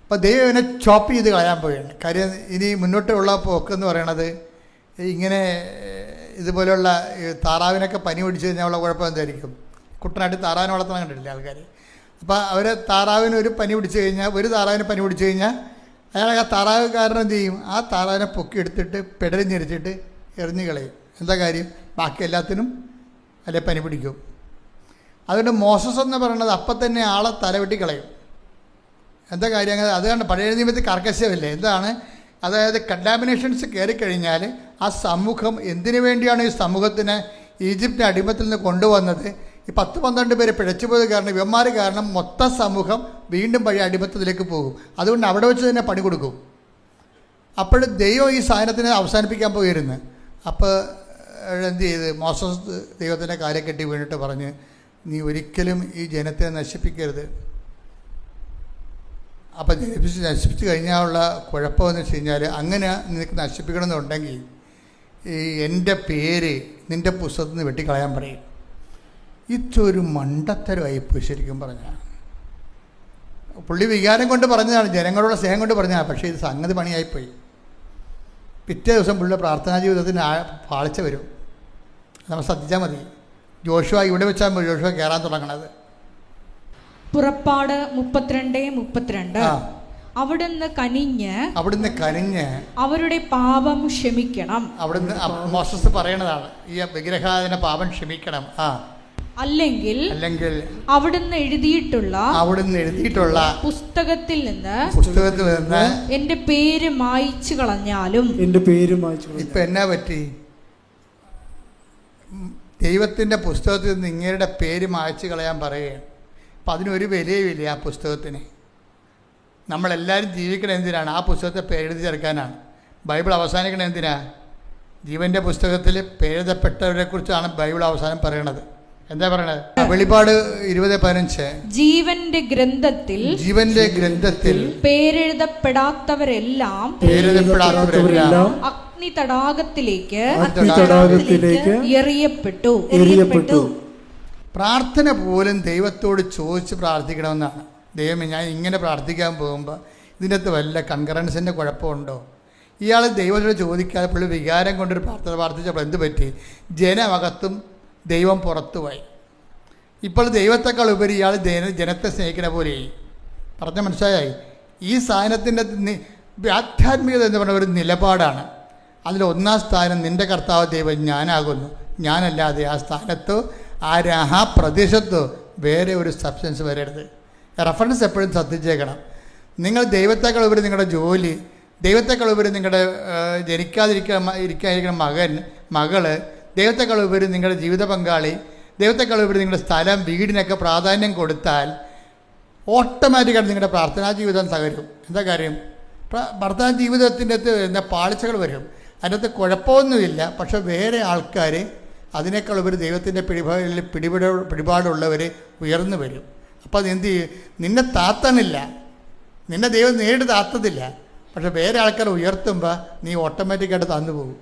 അപ്പോൾ ദൈവം ഇവനെ ചോപ്പ് ചെയ്ത് കളയാൻ പോവുകയാണ്. കാര്യം ഇനി മുന്നോട്ടുള്ള പോക്കെന്ന് പറയണത് ഇങ്ങനെ ഇതുപോലെയുള്ള താറാവിനൊക്കെ പനി പിടിച്ച് കഴിഞ്ഞാൽ ഉള്ള കുഴപ്പം എന്തായിരിക്കും? കുട്ടനായിട്ട് താറാവിനെ വളർത്താൻ കണ്ടിട്ടില്ല ആൾക്കാർ. അപ്പോൾ അവർ താറാവിന് ഒരു പനി പിടിച്ചു കഴിഞ്ഞാൽ, ഒരു താറാവിന് പനി പിടിച്ചു കഴിഞ്ഞാൽ അയാൾ ആ താറാവുകാരൻ എന്ത് ചെയ്യും? ആ താറാവിനെ പൊക്കി എടുത്തിട്ട് പെടലിഞ്ഞെരിച്ചിട്ട് എറിഞ്ഞു കളയും. എന്താ കാര്യം? ബാക്കി എല്ലാത്തിനും അല്ലെ പനി പിടിക്കും. അതുകൊണ്ട് മോസസ് എന്ന് പറയുന്നത് അപ്പം തന്നെ ആളെ തലവെട്ടി കളയും. എന്താ കാര്യം? അതുകൊണ്ട് പഴയ നിയമത്തിൽ കർക്കശമില്ലേ? എന്താണ്? അതായത് കണ്ടാമിനേഷൻസ് കയറിക്കഴിഞ്ഞാൽ ആ സമൂഹം എന്തിനു വേണ്ടിയാണ് ഈ സമൂഹത്തിനെ ഈജിപ്തിൻ്റെ അടിമത്തിൽ നിന്ന് കൊണ്ടുവന്നത്? ഈ 10-12 പേര് പിഴച്ചുപോയത് കാരണം, ഇവന്മാർ കാരണം മൊത്തം സമൂഹം വീണ്ടും പഴയ അടിമത്തത്തിലേക്ക് പോകും. അതുകൊണ്ട് അവിടെ വെച്ച് തന്നെ പണി കൊടുക്കും. അപ്പോൾ ദൈവം ഈ സാധനത്തിനെ അവസാനിപ്പിക്കാൻ പോയിരുന്നു. അപ്പോൾ എന്ത് ചെയ്ത് മോസസ് ദൈവത്തിൻ്റെ കാര്യം കെട്ടി വീണിട്ട് പറഞ്ഞ്, നീ ഒരിക്കലും ഈ ജനത്തെ നശിപ്പിക്കരുത്. അപ്പോൾ നശിപ്പിച്ച് കഴിഞ്ഞാലുള്ള കുഴപ്പമെന്ന് വെച്ച് കഴിഞ്ഞാൽ, അങ്ങനെ നിനക്ക് നശിപ്പിക്കണമെന്നുണ്ടെങ്കിൽ ഈ എൻ്റെ പേര് നിൻ്റെ പുസ്തകത്തിൽ നിന്ന് വെട്ടിക്കളയാൻ പറയും. ഇതൊരു മണ്ടത്തരമായിപ്പോയി ശരിക്കും പറഞ്ഞാൽ. പുള്ളി വികാരം കൊണ്ട് പറഞ്ഞതാണ്, ജനങ്ങളോട് സ്നേഹം കൊണ്ട് പറഞ്ഞതാണ്. പക്ഷേ ഇത് സംഗതി പണിയായിപ്പോയി. പിറ്റേ ദിവസം പുള്ളിയുടെ പ്രാർത്ഥനാ ജീവിതത്തിന് പാളിച്ച വരും. നമ്മൾ ശ്രദ്ധിച്ചാൽ മതി. ജോഷുവ ഇവിടെ വെച്ചാൽ ജോഷുവ കയറാൻ തുടങ്ങണത്. പുറപ്പാട് 32:32. അവിടുന്ന് കനിഞ്ഞ് അവരുടെ പാപം ക്ഷമിക്കണം. അവിടുന്ന് മോസസ് പറയണതാണ്, ഈ വിഗ്രഹാദിന പാപം ക്ഷമിക്കണം. അല്ലെങ്കിൽ അവിടുന്ന് എഴുതിയിട്ടുള്ള പുസ്തകത്തിൽ നിന്ന് എന്റെ പേര് മായ്ച്ചു കളഞ്ഞാലും. ഇപ്പൊ എന്നാ പറ്റി? ദൈവത്തിന്റെ പുസ്തകത്തിൽ നിന്ന് ഇങ്ങയുടെ പേര് മായ്ച്ചു കളയാൻ പറയുകയാണ്. അപ്പം അതിനൊരു വിലയുമില്ല ആ പുസ്തകത്തിന്. നമ്മളെല്ലാവരും ജീവിക്കണത് എന്തിനാണ്? ആ പുസ്തകത്തെ പേരെഴുതി ചേർക്കാനാണ്. ബൈബിൾ അവസാനിക്കണത് എന്തിനാ? ജീവൻ്റെ പുസ്തകത്തിൽ പേരെഴുതപ്പെട്ടവരെ കുറിച്ചാണ് ബൈബിൾ അവസാനം പറയണത്. എന്താ പറയണത്? വെളിപ്പാട് 20:15 ജീവന്റെ ഗ്രന്ഥത്തിൽ പേരെഴുതപ്പെടാത്തവരെല്ലാം അഗ്നി തടാകത്തിലേക്ക് എറിയപ്പെട്ടു. പ്രാർത്ഥന പോലും ദൈവത്തോട് ചോദിച്ച് പ്രാർത്ഥിക്കണമെന്നാണ്. ദൈവമേ, ഞാൻ ഇങ്ങനെ പ്രാർത്ഥിക്കാൻ പോകുമ്പോൾ ഇതിനകത്ത് വല്ല കൺകറൻസിൻ്റെ കുഴപ്പമുണ്ടോ? ഇയാൾ ദൈവത്തോട് ചോദിക്കാതെ പുള്ളി വികാരം കൊണ്ടൊരു പ്രാർത്ഥന പ്രാർത്ഥിച്ചപ്പോൾ എന്ത് പറ്റി? ജനമകത്തും ദൈവം പുറത്തുപോയി. ഇപ്പോൾ ദൈവത്തെക്കാൾ ഉപരി ഇയാൾ ജനത്തെ സ്നേഹിക്കണ പോലെയായി. പറഞ്ഞ മനസ്സിലായി? ഈ സാധനത്തിൻ്റെ ആധ്യാത്മികത എന്ന് പറഞ്ഞ ഒരു നിലപാടാണ്. അതിൽ ഒന്നാം സ്ഥാനം നിൻ്റെ കർത്താവ് ദൈവം ഞാനാകുന്നു. ഞാനല്ലാതെ ആ സ്ഥാനത്തോ ആ പ്രദേശത്തോ വേറെ ഒരു സബ്സ്റ്റൻസ് വരരുത്. റെഫറൻസ് എപ്പോഴും ശ്രദ്ധിച്ചേക്കണം. നിങ്ങൾ ദൈവത്തെക്കാൾ ഉപരി നിങ്ങളുടെ ജോലി, ദൈവത്തെക്കാൾ ഉപരി നിങ്ങളുടെ ഇരിക്കാതിരിക്കുന്ന മകള്, ദൈവത്തെക്കാൾ ഉപരി നിങ്ങളുടെ ജീവിത പങ്കാളി, ദൈവത്തെക്കാൾ ഉപരി നിങ്ങളുടെ സ്ഥലം, വീടിനൊക്കെ പ്രാധാന്യം കൊടുത്താൽ ഓട്ടോമാറ്റിക്കായിട്ട് നിങ്ങളുടെ പ്രാർത്ഥനാ ജീവിതം തകരും. എന്താ കാര്യം? പ്രാർത്ഥനാ ജീവിതത്തിൻ്റെ അകത്ത് എന്താ പാളിച്ചകൾ വരും. അതിനകത്ത് കുഴപ്പമൊന്നുമില്ല. പക്ഷെ വേറെ ആൾക്കാർ അതിനേക്കാൾ ഉപരി ദൈവത്തിൻ്റെ പിടിപാടുള്ളവർ ഉയർന്നു വരും. അപ്പോൾ അത് എന്ത് ചെയ്യും? നിന്നെ താത്തണില്ല, നിന്നെ ദൈവം നേരിട്ട് താത്തതില്ല. പക്ഷെ വേറെ ആൾക്കാർ ഉയർത്തുമ്പോൾ നീ ഓട്ടോമാറ്റിക്കായിട്ട് തന്നു പോകും.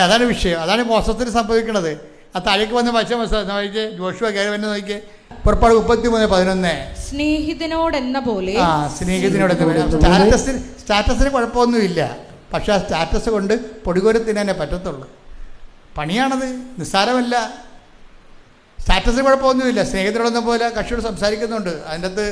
അതാണ് വിഷയം. അതാണ് മോസത്തിന് സംഭവിക്കുന്നത്. ആ താഴേക്ക് വന്ന നോക്കിയേ, ജോഷുവ കയറി വന്ന് നോക്കിയേ. പുറപ്പാട് 33:11 സ്നേഹിതനോടെന്ന പോലെ. സ്റ്റാറ്റസിന് കുഴപ്പമൊന്നുമില്ല. പക്ഷെ ആ സ്റ്റാറ്റസ് കൊണ്ട് പൊടികോരത്തിന് തന്നെ പറ്റത്തുള്ളൂ. പണിയാണത്, നിസ്സാരമല്ല. സ്റ്റാറ്റസിന് കുഴപ്പമൊന്നുമില്ല. സ്നേഹിതരോടൊന്നും പോലെ കക്ഷിയോട് സംസാരിക്കുന്നുണ്ട്. അതിൻ്റെ അകത്ത്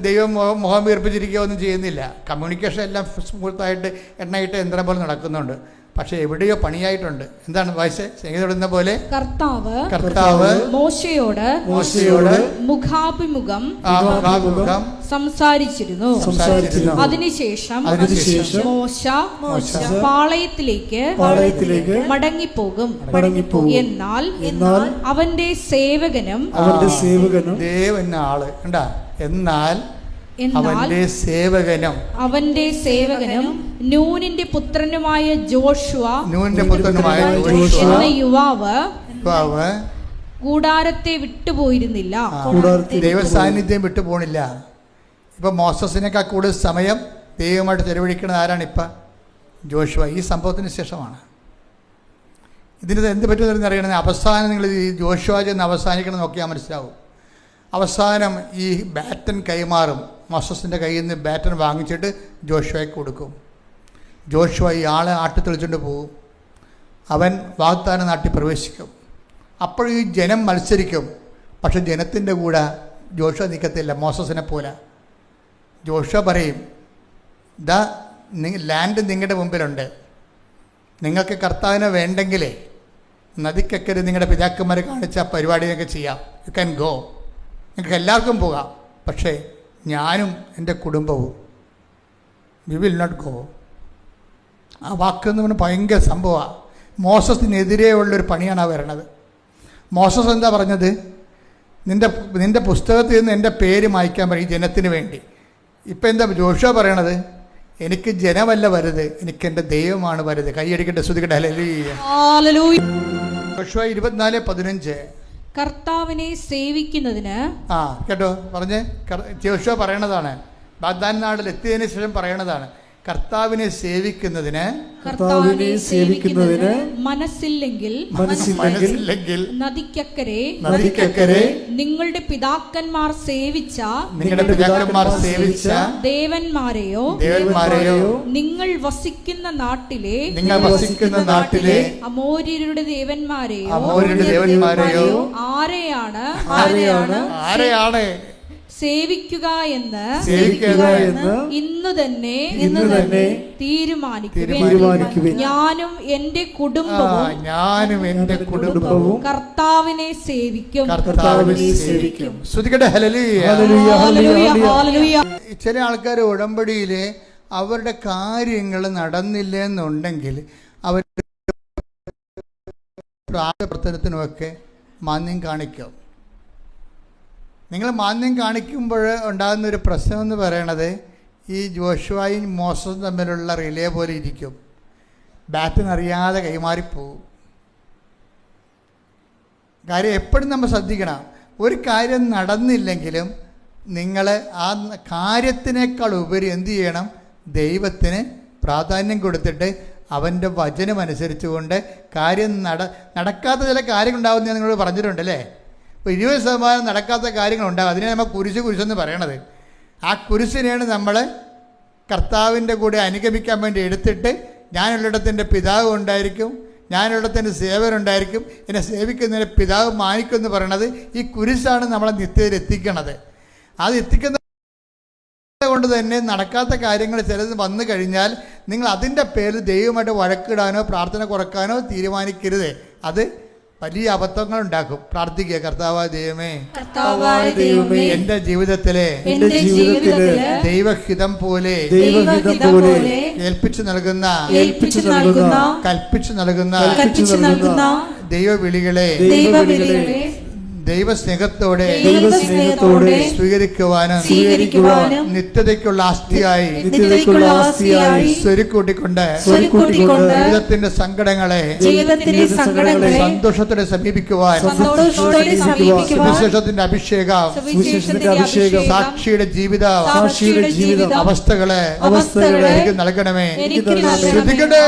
ദൈവം മുഖം വീർപ്പിച്ചിരിക്കുക ഒന്നും ചെയ്യുന്നില്ല. കമ്മ്യൂണിക്കേഷൻ എല്ലാം സ്മൂത്തായിട്ട് എണ്ണയിട്ട് യന്ത്രം പോലെ നടക്കുന്നുണ്ട്. പക്ഷെ എവിടെയോ പണിയായിട്ടുണ്ട്. എന്താണ് വായിച്ചേ? സ്നേഹിതരോടുന്ന പോലെ കർത്താവ് മോശയോട് മുഖാഭിമുഖം സംസാരിച്ചിരുന്നു. അതിനുശേഷം മോശ പാളയത്തിലേക്ക് മടങ്ങിപ്പോകും. എന്നാൽ അവന്റെ സേവകനും ദേവനാള് കണ്ടാ, എന്നാൽ അവന്റെ സേവകനും നൂനിന്റെ പുത്രനുമായ ജോഷുവ എന്ന യുവാവ് കൂടാരത്തെ വിട്ടുപോയിരുന്നില്ല. ദൈവസാന്നിധ്യം വിട്ടുപോണില്ല. ഇപ്പൊ മോസസിനേക്കാൾ കൂടുതൽ സമയം ദൈവമായിട്ട് ചെലവഴിക്കുന്നത് ആരാണ്? ഇപ്പം ജോഷുവ. ഈ സംഭവത്തിന് ശേഷമാണ്. ഇതിന് എന്ത് പറ്റുമെന്ന് അറിയണമെങ്കിൽ അവസാനം നിങ്ങൾ ഈ ജോഷുവ ചെന്ന് അവസാനിക്കണം നോക്കിയാൽ മനസ്സിലാവും. അവസാനം ഈ ബാറ്റൻ കൈമാറും. മോസസിൻ്റെ കയ്യിൽ നിന്ന് ബാറ്റൻ വാങ്ങിച്ചിട്ട് ജോഷുവയ്ക്ക് കൊടുക്കും. ജോഷുവ ഈ ആളെ ആട്ടിത്തെളിച്ചുകൊണ്ട് പോകും. അവൻ വാഗ്ദാന നാട്ടിൽ പ്രവേശിക്കും. അപ്പോൾ ഈ ജനം മത്സരിക്കും. പക്ഷെ ജനത്തിൻ്റെ കൂടെ ജോഷുവ നിൽക്കത്തില്ല. മോസസിനെ പോലെ ജോഷുവ പറയും, ലാൻഡ് നിങ്ങളുടെ മുമ്പിലുണ്ട്. നിങ്ങൾക്ക് കർത്താവിനെ വേണ്ടെങ്കിലേ നദിക്കക്കരെ നിങ്ങളുടെ പിതാക്കന്മാരെ കാണിച്ച പരിപാടിയൊക്കെ ചെയ്യാം. You can go. നിങ്ങൾക്ക് എല്ലാവർക്കും പോകാം. പക്ഷേ ഞാനും എൻ്റെ കുടുംബവും വി വിൽ നോട്ട് ഗോ. ആ വാക്കെന്ന് പറഞ്ഞാൽ ഭയങ്കര സംഭവമാണ്. മോസസിനെതിരെയുള്ളൊരു പണിയാണ് ആ വരണത്. മോസസ് എന്താ പറഞ്ഞത്? നിൻ്റെ പുസ്തകത്തിൽ നിന്ന് എൻ്റെ പേര് മായ്ക്കാൻ പറയും ഈ ജനത്തിന് വേണ്ടി. ഇപ്പം എന്താ ജോഷുവ പറയണത്? എനിക്ക് ജനമല്ല വലുത്, എനിക്ക് എൻ്റെ ദൈവമാണ് വലുത്. കൈയടിക്കട്ടെ, സ്തുതിക്കട്ടെ, ഹല്ലേലൂയ. ജോഷുവ 24:15. കർത്താവിനെ സേവിക്കുന്നതിന്. കേട്ടോ പറഞ്ഞേ, ജോഷുവ പറയണതാണ്. വാഗ്ദാന നാട്ടിൽ എത്തിയതിനു ശേഷം പറയണതാണ്. കർത്താവിനെ സേവിക്കുന്നതിന് മനസ്സില്ലെങ്കിൽ നദിക്കക്കരെ നിങ്ങളുടെ പിതാക്കന്മാർ സേവിച്ച ദേവന്മാരെയോ നിങ്ങൾ വസിക്കുന്ന നാട്ടിലെ അമോര്യരുടെ ദേവന്മാരെയോ ആരെയാണ് സേവിക്കുക എന്ന് ഇന്നു തന്നെ തീരുമാനിക്കുവിൻ. ഞാനും എന്റെ കുടുംബവും കർത്താവിനെ സേവിക്കും. ചില ആൾക്കാർ ഉടമ്പടിയിൽ അവരുടെ കാര്യങ്ങൾ നടന്നില്ല എന്നുണ്ടെങ്കിൽ അവർ പ്രവർത്തനത്തിനുമൊക്കെ മാന്യം കാണിക്കും. നിങ്ങൾ മാന്യം കാണിക്കുമ്പോൾ ഉണ്ടാകുന്നൊരു പ്രശ്നമെന്ന് പറയണത് ഈ ജോഷുവയും മോസസും തമ്മിലുള്ള റിലേ പോലെ ഇരിക്കും. ബാറ്റിനറിയാതെ കൈമാറിപ്പോവും. കാര്യം എപ്പോഴും നമ്മൾ ശ്രദ്ധിക്കണം. ഒരു കാര്യം നടന്നില്ലെങ്കിലും നിങ്ങൾ ആ കാര്യത്തിനേക്കാൾ ഉപരി എന്തു ചെയ്യണം? ദൈവത്തിന് പ്രാധാന്യം കൊടുത്തിട്ട് അവൻ്റെ വചനമനുസരിച്ചുകൊണ്ട് കാര്യം നടക്കാത്ത ചില കാര്യങ്ങളുണ്ടാകുന്ന ഞാൻ നിങ്ങളോട് പറഞ്ഞിട്ടുണ്ടല്ലേ. ഇപ്പോൾ 20% നടക്കാത്ത കാര്യങ്ങളുണ്ടാകും. അതിനെ നമ്മൾ കുരിശെന്ന് പറയണത്. ആ കുരിശിനെയാണ് നമ്മൾ കർത്താവിൻ്റെ കൂടെ അനുഗമിക്കാൻ വേണ്ടി എടുത്തിട്ട് ഞാനുള്ളിടത്തിൻ്റെ പിതാവ് ഉണ്ടായിരിക്കും, ഞാനുള്ളിടത്തിൻ്റെ സേവനുണ്ടായിരിക്കും, എന്നെ സേവിക്കുന്നതിന് പിതാവ് മാനിക്കുമെന്ന് പറയണത് ഈ കുരിശാണ് നമ്മളെ നിത്യതയിൽ എത്തിക്കണത്. അത് എത്തിക്കുന്ന കൊണ്ട് തന്നെ നടക്കാത്ത കാര്യങ്ങൾ ചിലത് വന്നു കഴിഞ്ഞാൽ നിങ്ങൾ അതിൻ്റെ പേരിൽ ദൈവമായിട്ട് വഴക്കിടാനോ പ്രാർത്ഥന കുറക്കാനോ തീരുമാനിക്കരുത്. അത് വലിയ അബദ്ധങ്ങൾ ഉണ്ടാക്കും. പ്രാർത്ഥിക്കുക, കർത്താവായ ദൈവമേ, എന്റെ ജീവിതത്തിലെ ദൈവഹിതം പോലെ ഏൽപ്പിച്ചു നൽകുന്ന കൽപ്പിച്ചു നൽകുന്ന ദൈവവിളികളെ ദൈവസ്നേഹത്തോടെ സ്വീകരിക്കുവാനും നിത്യതയ്ക്കുള്ള ആസ്തിയായി സ്വരുക്കൂട്ടിക്കൊണ്ട് ജീവിതത്തിന്റെ സങ്കടങ്ങളെ സന്തോഷത്തോടെ സമീപിക്കുവാൻ സുവിശേഷത്തിന്റെ അഭിഷേകം സാക്ഷിയുടെ ജീവിത അവസ്ഥകളെ എനിക്ക് നൽകണമേ. ശ്രദ്ധിക്കട്ടെ.